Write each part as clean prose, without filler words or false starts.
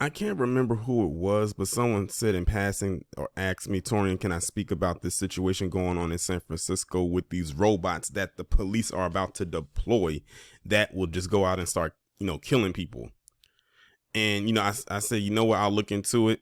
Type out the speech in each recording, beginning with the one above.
I can't remember who it was, but someone said in passing or asked me, Torian, can I speak about this situation going on in San Francisco with these robots that the police are about to deploy that will just go out and start, killing people. And, I said, you know what, I'll look into it.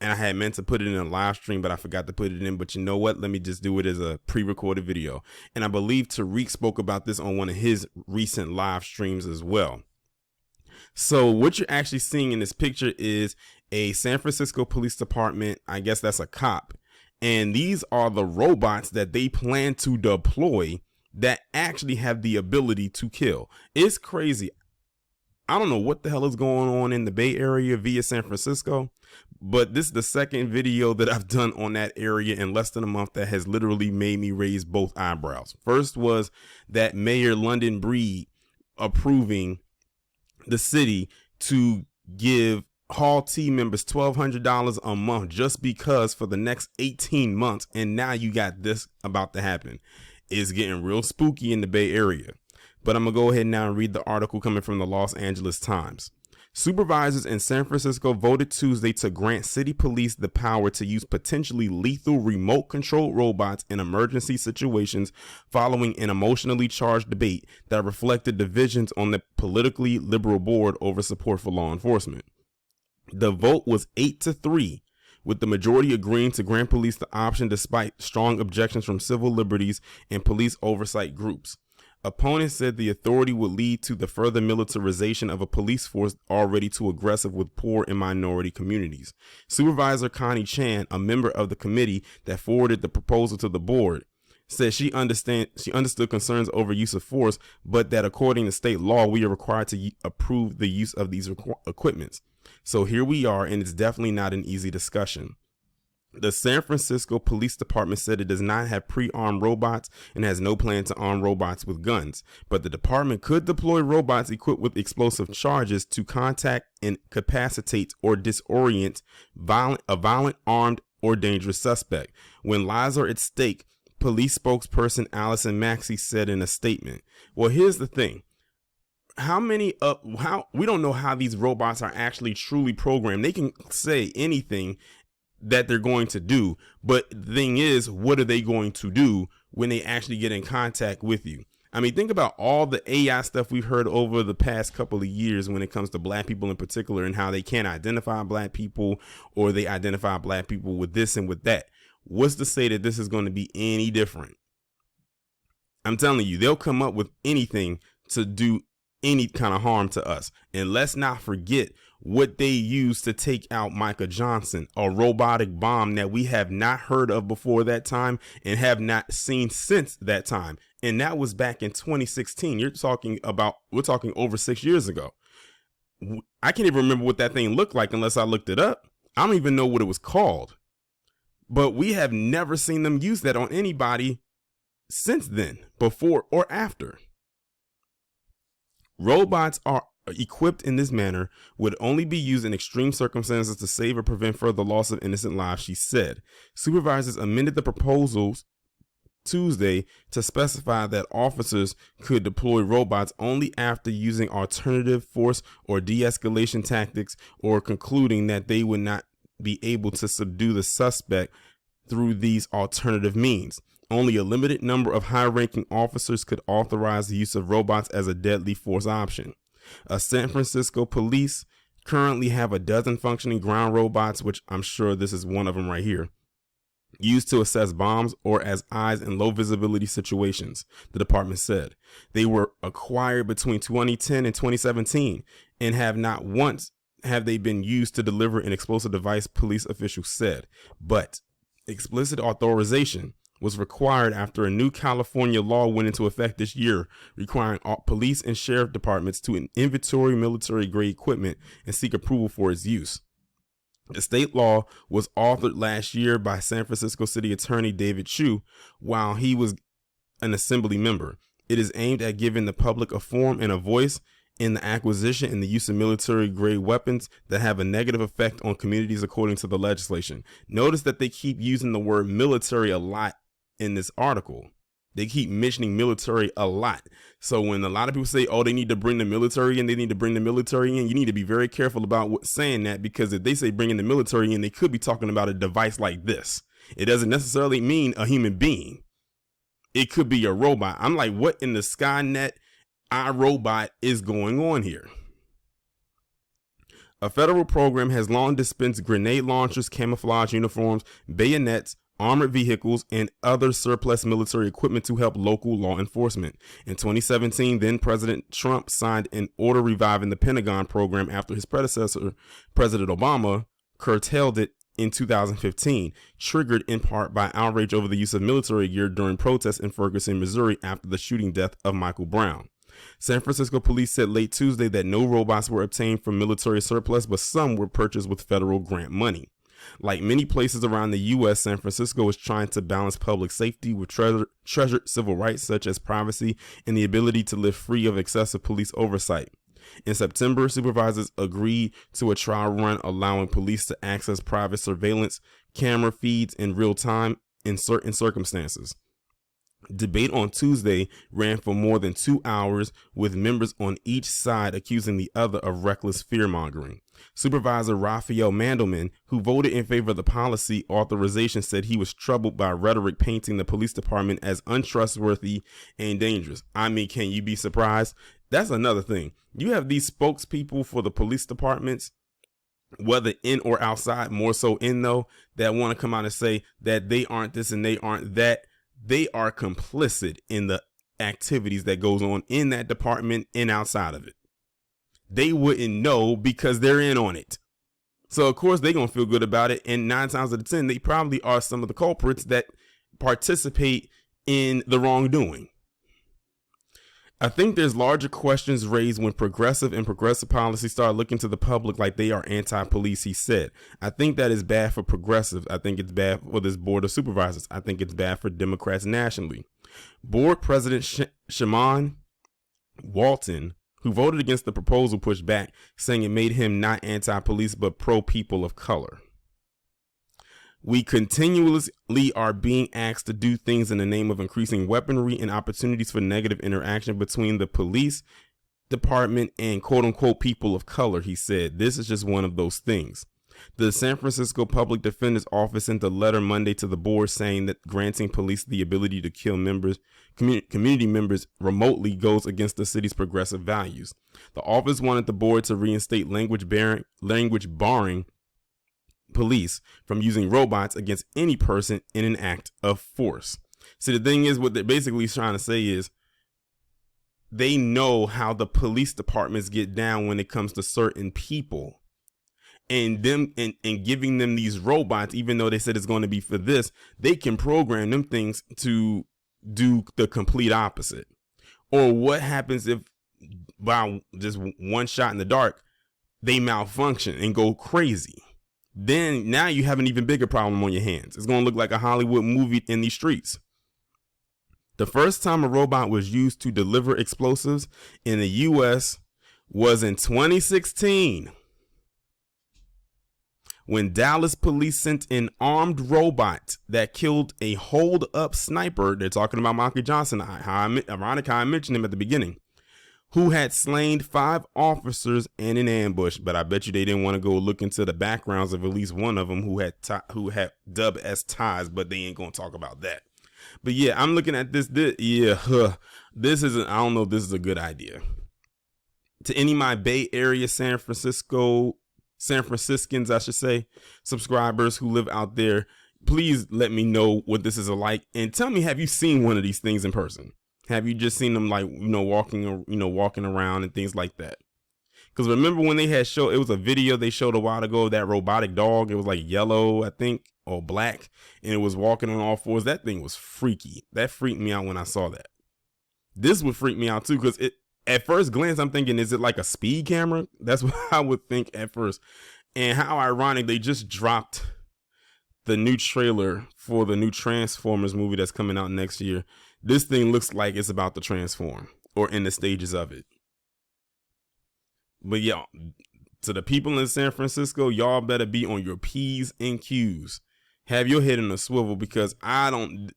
And I had meant to put it in a live stream, but I forgot to put it in. But you know what? Let me just do it as a pre-recorded video. And I believe Tariq spoke about this on one of his recent live streams as well. So what you're actually seeing in this picture is a San Francisco Police Department. I guess that's a cop. And these are the robots that they plan to deploy that actually have the ability to kill. It's crazy. I don't know what the hell is going on in the Bay Area via San Francisco, but this is the second video that I've done on that area in less than a month that has literally made me raise both eyebrows. First was that Mayor London Breed approving the city to give Hall team members $1,200 a month just because for the next 18 months. And now you got this about to happen. It's getting real spooky in the Bay Area. But I'm going to go ahead now and read the article coming from the Los Angeles Times. Supervisors in San Francisco voted Tuesday to grant city police the power to use potentially lethal remote-controlled robots in emergency situations following an emotionally charged debate that reflected divisions on the politically liberal board over support for law enforcement. The vote was 8-3, with the majority agreeing to grant police the option despite strong objections from civil liberties and police oversight groups. Opponents said the authority would lead to the further militarization of a police force already too aggressive with poor and minority communities. Supervisor Connie Chan, a member of the committee that forwarded the proposal to the board, said she understood concerns over use of force, but that according to state law, we are required to approve the use of these equipments. So here we are, and it's definitely not an easy discussion. The San Francisco Police Department said it does not have pre-armed robots and has no plan to arm robots with guns, but the department could deploy robots equipped with explosive charges to contact, incapacitate, or disorient a violent, armed, or dangerous suspect. When lives are at stake, police spokesperson Allison Maxey said in a statement. Well, here's the thing. We don't know how these robots are actually truly programmed. They can say anything that they're going to do, but the thing is, what are they going to do when they actually get in contact with you? I mean, think about all the AI stuff we've heard over the past couple of years when it comes to black people in particular, and how they can't identify black people, or they identify black people with this and with that. What's to say that this is going to be any different? I'm telling you, they'll come up with anything to do any kind of harm to us. And let's not forget what they used to take out Micah Johnson, a robotic bomb that we have not heard of before that time and have not seen since that time. And that was back in 2016. We're talking over 6 years ago. I can't even remember what that thing looked like unless I looked it up. I don't even know what it was called. But we have never seen them use that on anybody since then, before or after. Robots are equipped in this manner would only be used in extreme circumstances to save or prevent further loss of innocent lives, she said. Supervisors amended the proposals Tuesday to specify that officers could deploy robots only after using alternative force or de-escalation tactics, or concluding that they would not be able to subdue the suspect through these alternative means. Only a limited number of high-ranking officers could authorize the use of robots as a deadly force option. San Francisco police currently have a dozen functioning ground robots, which I'm sure this is one of them right here, used to assess bombs or as eyes in low visibility situations, the department said. They were acquired between 2010 and 2017 and have not once have they been used to deliver an explosive device, police officials said. But explicit authorization was required after a new California law went into effect this year, requiring all police and sheriff departments to inventory military-grade equipment and seek approval for its use. The state law was authored last year by San Francisco City Attorney David Chu while he was an assembly member. It is aimed at giving the public a forum and a voice in the acquisition and the use of military-grade weapons that have a negative effect on communities, according to the legislation. Notice that they keep using the word military a lot in this article. They keep mentioning military a lot. So when a lot of people say, oh, they need to bring the military in, you need to be very careful about saying that, because if they say bringing the military in, they could be talking about a device like this. It doesn't necessarily mean a human being. It could be a robot. I'm like, what in the Skynet iRobot is going on here? A federal program has long dispensed grenade launchers, camouflage uniforms, bayonets, armored vehicles, and other surplus military equipment to help local law enforcement. In 2017, then President Trump signed an order reviving the Pentagon program after his predecessor, President Obama, curtailed it in 2015, triggered in part by outrage over the use of military gear during protests in Ferguson, Missouri after the shooting death of Michael Brown. San Francisco police said late Tuesday that no robots were obtained from military surplus, but some were purchased with federal grant money. Like many places around the U.S., San Francisco is trying to balance public safety with treasured civil rights such as privacy and the ability to live free of excessive police oversight. In September, supervisors agreed to a trial run allowing police to access private surveillance camera feeds in real time in certain circumstances. Debate on Tuesday ran for more than 2 hours, with members on each side accusing the other of reckless fear-mongering. Supervisor Raphael Mandelman, who voted in favor of the policy authorization, said he was troubled by rhetoric painting the police department as untrustworthy and dangerous. I mean, can you be surprised? That's another thing. You have these spokespeople for the police departments, whether in or outside, more so in though, that want to come out and say that they aren't this and they aren't that. They are complicit in the activities that goes on in that department and outside of it. They wouldn't know because they're in on it. So of course they're going to feel good about it. And 9 times out of 10, they probably are some of the culprits that participate in the wrongdoing. I think there's larger questions raised when progressive policy start looking to the public like they are anti-police, he said. I think that is bad for progressive. I think it's bad for this board of supervisors. I think it's bad for Democrats nationally. Board President Shaman Walton, who voted against the proposal, pushed back, saying it made him not anti-police but pro-people of color. We continuously are being asked to do things in the name of increasing weaponry and opportunities for negative interaction between the police department and quote unquote people of color, he said. This is just one of those things. The San Francisco Public Defender's Office sent a letter Monday to the board saying that granting police the ability to kill community members remotely goes against the city's progressive values. The office wanted the board to reinstate language barring police from using robots against any person in an act of force. See, the thing is, what they're basically trying to say is they know how the police departments get down when it comes to certain people, and giving them these robots, even though they said it's going to be for this, they can program them things to do the complete opposite. Or what happens if by just one shot in the dark, they malfunction and go crazy? Then now you have an even bigger problem on your hands. It's going to look like a Hollywood movie in these streets. The first time a robot was used to deliver explosives in the U.S. was in 2016, when Dallas police sent an armed robot that killed a hold-up sniper. They're talking about Michael Johnson, ironic how I mentioned him at the beginning, who had slain 5 officers in an ambush. But I bet you they didn't want to go look into the backgrounds of at least one of them who had dubbed as ties, but they ain't going to talk about that. But yeah, I'm looking at this this isn't, I don't know if this is a good idea. To any of my Bay Area, San Franciscans, I should say, subscribers who live out there, please let me know what this is like. And tell me, have you seen one of these things in person? Have you just seen them walking around and things like that? Because remember when they had it was a video they showed a while ago, that robotic dog, it was like yellow, I think, or black, and it was walking on all fours. That thing was freaky. That freaked me out when I saw that. This would freak me out too, because at first glance, I'm thinking, is it like a speed camera? That's what I would think at first. And how ironic, they just dropped the new trailer for the new Transformers movie that's coming out next year. This thing looks like it's about to transform, or in the stages of it. But yeah, to the people in San Francisco, y'all better be on your P's and Q's. Have your head in a swivel, because I don't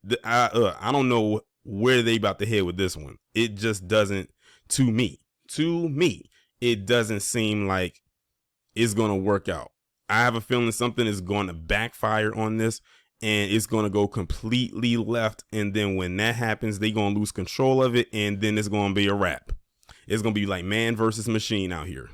know where they about to head with this one. It just doesn't, to me, it doesn't seem like it's going to work out. I have a feeling something is going to backfire on this, and it's going to go completely left. And then when that happens, they're going to lose control of it. And then it's going to be a wrap. It's going to be like man versus machine out here.